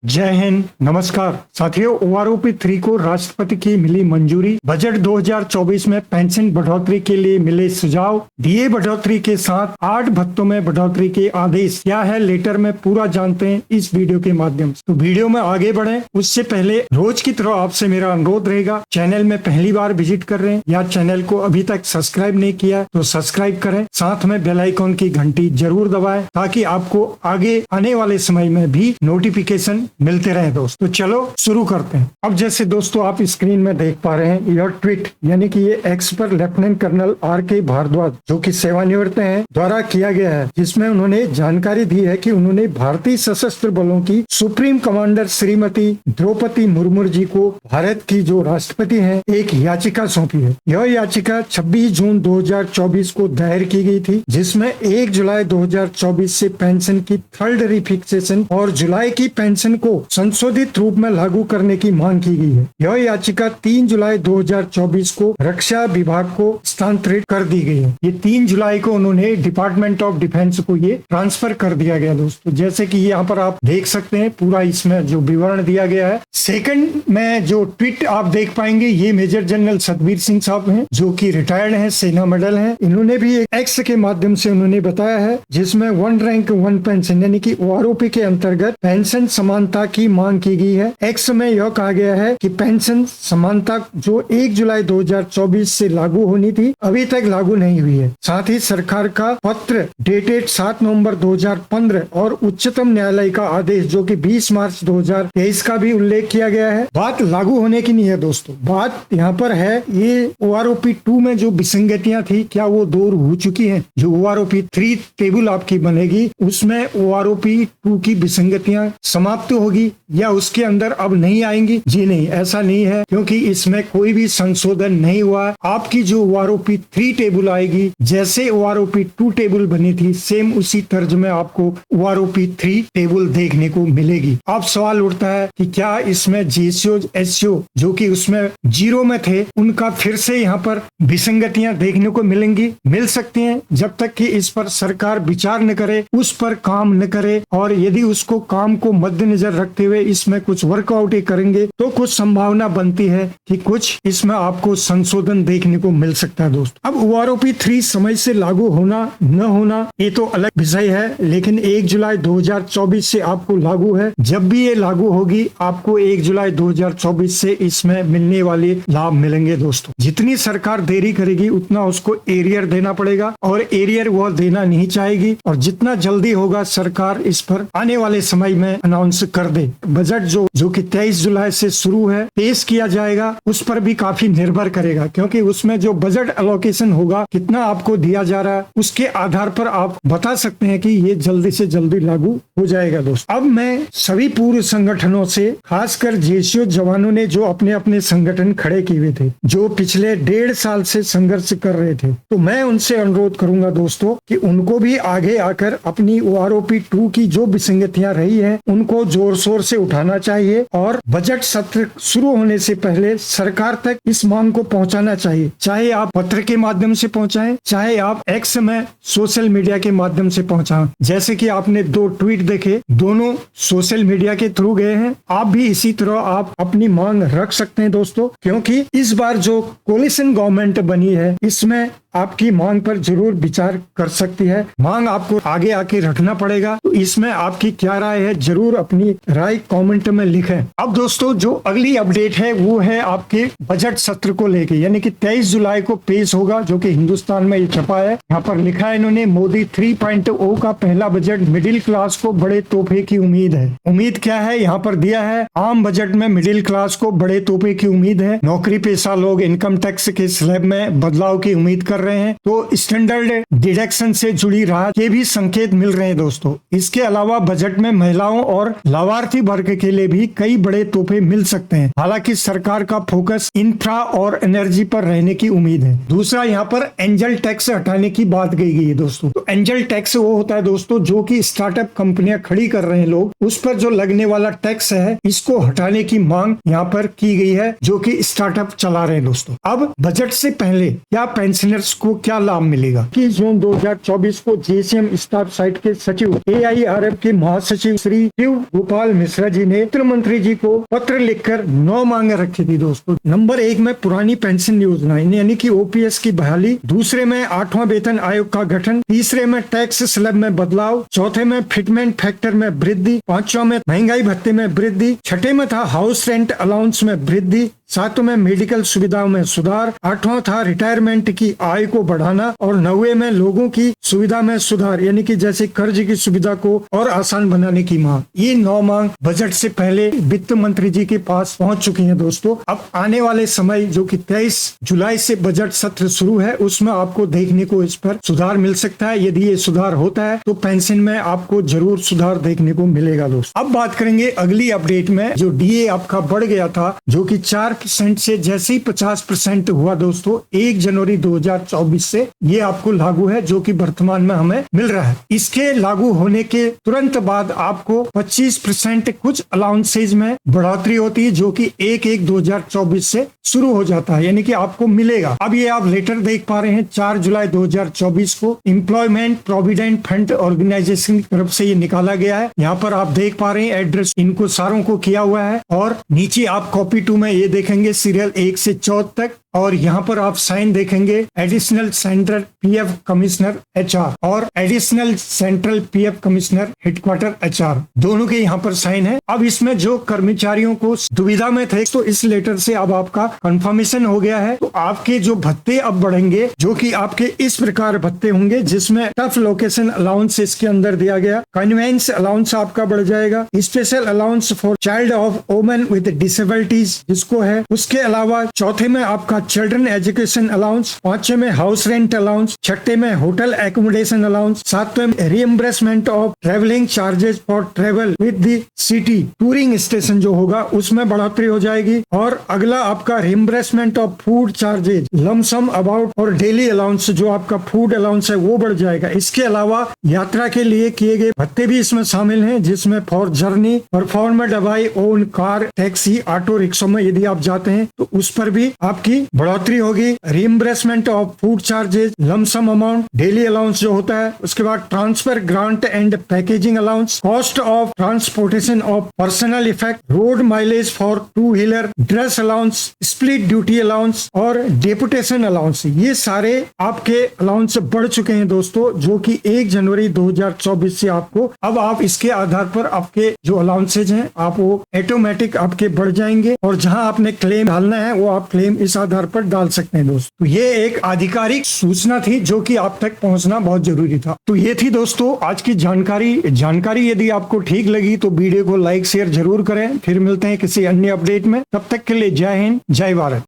जय हिंद। नमस्कार साथियों, ओआरओपी 3 को राष्ट्रपति की मिली मंजूरी। बजट 2024 में पेंशन बढ़ोतरी के लिए मिले सुझाव। डीए बढ़ोतरी के साथ 8 भत्तों में बढ़ोतरी के आदेश। क्या है लेटर में, पूरा जानते हैं इस वीडियो के माध्यम से। तो वीडियो में आगे बढ़े उससे पहले रोज की तरह आपसे मेरा अनुरोध रहेगा, चैनल में पहली बार विजिट कर रहे हैं या चैनल को अभी तक सब्सक्राइब नहीं किया तो सब्सक्राइब करें, साथ में बेल आइकॉन की घंटी जरूर दबाएं ताकि आपको आगे आने वाले समय में भी नोटिफिकेशन मिलते रहे। दोस्तों तो चलो शुरू करते हैं। अब जैसे दोस्तों आप स्क्रीन में देख पा रहे हैं, यह ट्वीट यानी कि ये एक्स पर लेफ्टिनेंट कर्नल आर.के. भारद्वाज जो कि सेवानिवृत्त हैं द्वारा किया गया है, जिसमें उन्होंने जानकारी दी है कि उन्होंने भारतीय सशस्त्र बलों की सुप्रीम कमांडर श्रीमती द्रौपदी मुर्मू जी को भारत की जो राष्ट्रपति हैं एक याचिका सौंपी है। यह याचिका 26 जून 2024 को दायर की गई थी, जिसमें 1 जुलाई 2024 से पेंशन की थर्ड रिफिक्सेशन और जुलाई की पेंशन को संशोधित रूप में लागू करने की मांग की गई है। यह याचिका 3 जुलाई 2024 को रक्षा विभाग को स्थानांतरित कर दी गई है। ये 3 जुलाई को उन्होंने डिपार्टमेंट ऑफ डिफेंस को ये ट्रांसफर कर दिया गया। दोस्तों जैसे कि यहाँ पर आप देख सकते हैं, पूरा इसमें जो विवरण दिया गया है। सेकंड में जो ट्वीट आप देख पाएंगे, ये मेजर जनरल सतबीर सिंह साहब हैं जो कि रिटायर्ड हैं, सेना मेडल हैं। इन्होंने भी एक एक्स के माध्यम से उन्होंने बताया है, जिसमें 1 रैंक 1 पेंशन यानी कि ओआरओपी के अंतर्गत पेंशन समानता की मांग की गई है। एक्स में यह कहा गया है कि पेंशन समानता जो 1 जुलाई 2024 से लागू होनी थी अभी तक लागू नहीं हुई है। साथ ही सरकार का पत्र डेटेड 7 नवंबर 2015 और उच्चतम न्यायालय का आदेश जो कि 20 मार्च 2023 का भी उल्लेख किया गया है। बात लागू होने की नहीं है दोस्तों, बात यहाँ पर है ये ओआरओपी 2 में जो विसंगतियां थी क्या वो दूर हो चुकी है। जो ओआरओपी 3 टेबल आपकी बनेगी उसमें ओआरओपी 2 की विसंगतियां समाप्त होगी या उसके अंदर अब नहीं आएंगी? जी नहीं, ऐसा नहीं है, क्योंकि इसमें कोई भी संशोधन नहीं हुआ। आपकी जो ओआरओपी 3 टेबल आएगी, जैसे ओआरओपी 2 टेबल बनी थी सेम उसी तर्ज में आपको ओआरओपी 3 टेबल देखने को मिलेगी। अब सवाल उठता है कि क्या इसमें जीएसओ एसओ जो कि उसमें 0 में थे उनका फिर से यहाँ पर विसंगतियां देखने को मिलेंगी? मिल सकती हैं, जब तक कि इस पर सरकार विचार न करे, उस पर काम न करे, और यदि उसको काम को मद्देनजर रखते हुए इसमें कुछ वर्कआउट करेंगे तो कुछ संभावना बनती है कि कुछ इसमें आपको संशोधन देखने को मिल सकता है। दोस्तों अब ओआरओपी 3 समय से लागू होना न होना ये तो अलग विषय है, लेकिन 1 जुलाई 2024 से आपको लागू है। जब भी ये लागू होगी आपको 1 जुलाई 2024 से इसमें मिलने वाले लाभ मिलेंगे। दोस्तों जितनी सरकार देरी करेगी उतना उसको एरियर देना पड़ेगा, और एरियर वह देना नहीं चाहेगी, और जितना जल्दी होगा सरकार इस पर आने वाले समय में अनाउंस कर दे। बजट जो कि 23 जुलाई से शुरू है पेश किया जाएगा, उस पर भी काफी निर्भर करेगा, क्योंकि उसमें जो बजट एलोकेशन होगा कितना आपको दिया जा रहा है उसके आधार पर आप बता सकते हैं कि ये जल्दी से जल्दी लागू हो जाएगा। दोस्तों अब मैं सभी पूर्व संगठनों से, खासकर जेएसयू जवानों ने जो अपने अपने संगठन खड़े किए हुए थे, जो पिछले 1.5 साल से संघर्ष कर रहे थे, तो मैं उनसे अनुरोध करूंगा दोस्तों कि उनको भी आगे आकर अपनी ओआरओपी 2 की जो विसंगतियां रही है उनको जोर शोर से उठाना चाहिए, और बजट सत्र शुरू होने से पहले सरकार तक इस मांग को पहुंचाना चाहिए। चाहे आप पत्र के माध्यम से पहुंचाएं, चाहे आप एक्स में सोशल मीडिया के माध्यम से पहुंचाएं। जैसे कि आपने 2 ट्वीट देखे, दोनों सोशल मीडिया के थ्रू गए हैं। आप भी इसी तरह आप अपनी मांग रख सकते हैं दोस्तों, क्योंकि इस बार जो कोलिशन गवर्नमेंट बनी है इसमें आपकी मांग पर जरूर विचार कर सकती है। मांग आपको आगे आके रखना पड़ेगा। तो इसमें आपकी क्या राय है, जरूर अपनी राय कमेंट में लिखें। अब दोस्तों जो अगली अपडेट है वो है आपके बजट सत्र को लेके, यानी कि 23 जुलाई को पेश होगा, जो कि हिंदुस्तान में ये छपा है। यहाँ पर लिखा है इन्होंने, मोदी 3.0 का पहला बजट, मिडिल क्लास को बड़े तोहफे की उम्मीद है। उम्मीद क्या है यहाँ पर दिया है, आम बजट में मिडिल क्लास को बड़े तोहफे की उम्मीद है। नौकरी पेशा लोग इनकम टैक्स के स्लैब में बदलाव की उम्मीद कर रहे हैं, तो स्टैंडर्ड डिडक्शन से जुड़ी राहत के भी संकेत मिल रहे हैं। दोस्तों इसके अलावा बजट में महिलाओं और लाभार्थी वर्ग के लिए भी कई बड़े तोहफे मिल सकते हैं। हालांकि सरकार का फोकस इंफ्रा और एनर्जी पर रहने की उम्मीद है। दूसरा यहाँ पर एंजल टैक्स हटाने की बात कही गई है। दोस्तों तो एंजल टैक्स वो होता है दोस्तों जो कि स्टार्टअप कंपनियां खड़ी कर रहे हैं लोग, उस पर जो लगने वाला टैक्स है इसको हटाने की मांग यहाँ पर की गई है, जो कि स्टार्टअप चला रहे हैं। दोस्तों अब बजट से पहले क्या पेंशनर्स वर्कर्स को क्या लाभ मिलेगा। 21 जून 2024 को जीएसएम स्टाफ साइट के सचिव AIRF के महासचिव श्री शिव गोपाल मिश्रा जी ने वित्त मंत्री जी को पत्र लिखकर 9 मांगे रखी थी दोस्तों। नंबर 1 में पुरानी पेंशन योजना यानी कि OPS की बहाली, दूसरे में 8वां वेतन आयोग का गठन, तीसरे में टैक्स स्लैब में बदलाव, चौथे में फिटमेंट फैक्टर में वृद्धि, 5वां में महंगाई भत्ते में वृद्धि, छठे में था हाउस रेंट अलाउंस में वृद्धि, 7वें में मेडिकल सुविधाओं में सुधार, 8वां था रिटायरमेंट की आय को बढ़ाना और 9वें में लोगों की सुविधा में सुधार यानी कि जैसे कर्ज की सुविधा को और आसान बनाने की मांग। ये 9 मांग बजट से पहले वित्त मंत्री जी के पास पहुंच चुकी हैं दोस्तों। अब आने वाले समय जो कि 23 जुलाई से बजट सत्र शुरू है, उसमें आपको देखने को इस पर सुधार मिल सकता है। यदि ये सुधार होता है तो पेंशन में आपको जरूर सुधार देखने को मिलेगा दोस्तों। अब बात करेंगे अगली अपडेट में। जो DA आपका बढ़ गया था, जो कि 4% से जैसे ही 50% हुआ दोस्तों 1 जनवरी 2024 से ये आपको लागू है, जो कि वर्तमान में हमें मिल रहा है। इसके लागू होने के तुरंत बाद आपको 25% कुछ अलाउंसेज में बढ़ोतरी होती है, जो कि 1/1/2024 से शुरू हो जाता है, यानी कि आपको मिलेगा। अब ये आप लेटर देख पा रहे हैं 4 जुलाई 2024 को एम्प्लॉयमेंट प्रोविडेंट फंड ऑर्गेनाइजेशन की तरफ से ये निकाला गया है। यहाँ पर आप देख पा रहे हैं एड्रेस इनको सारों को किया हुआ है और नीचे आप कॉपी 2 में ये देखेंगे सीरियल 1 से 14 तक और यहाँ पर आप साइन देखेंगे additional central PF commissioner HR और additional central PF commissioner headquarter HR, दोनों के यहाँ पर साइन है। अब इसमें जो कर्मचारियों को दुविधा में थे तो इस लेटर से अब आपका कंफर्मेशन हो गया है। तो आपके जो भत्ते अब बढ़ेंगे, जो कि आपके इस प्रकार भत्ते होंगे, जिसमें टफ लोकेशन अलाउंस इसके अंदर दिया गया, कन्वेंस अलाउंस आपका बढ़ जाएगा, special allowance for child of women with disabilities जिसको है, उसके अलावा चौथे में आपका चिल्ड्रन एजुकेशन अलाउंस, 5वें में हाउस रेंट अलाउंस, 6ठे में होटल एकोमोडेशन अलाउंस, 7वें में reimbursement of travelling charges for travel with the city touring station जो होगा उसमें बढ़ोतरी हो जाएगी। और अगला आपका reimbursement of food charges lump sum about और डेली अलाउंस जो आपका फूड अलाउंस है वो बढ़ जाएगा। इसके अलावा यात्रा के लिए किए गए भत्ते भी इसमें शामिल हैं, जिसमें for journey performed by own car taxi auto rickshaw में यदि आप जाते हैं तो उस पर भी आपकी बढ़ोतरी होगी। Reimbursement of food charges lump sum amount daily allowance जो होता है, उसके बाद transfer grant and packaging allowance, cost of transportation of personal effect, road mileage for 2 wheeler, dress allowance, split duty allowance और डेपुटेशन अलाउंस, ये सारे आपके अलाउंस बढ़ चुके हैं दोस्तों, जो कि 1 जनवरी 2024 से आपको अब आप इसके आधार पर आपके जो अलाउंसेज हैं आप वो ऑटोमेटिक आपके बढ़ जाएंगे और जहां आपने क्लेम डालना है वो आप क्लेम इस आधार पर डाल सकते हैं दोस्तों। तो ये एक आधिकारिक सूचना थी जो कि आप तक पहुंचना बहुत जरूरी था। तो ये थी दोस्तों आज की जानकारी यदि आपको ठीक लगी तो वीडियो को लाइक शेयर जरूर करें। फिर मिलते हैं किसी अन्य अपडेट में, तब तक के लिए जय हिंद जय भारत।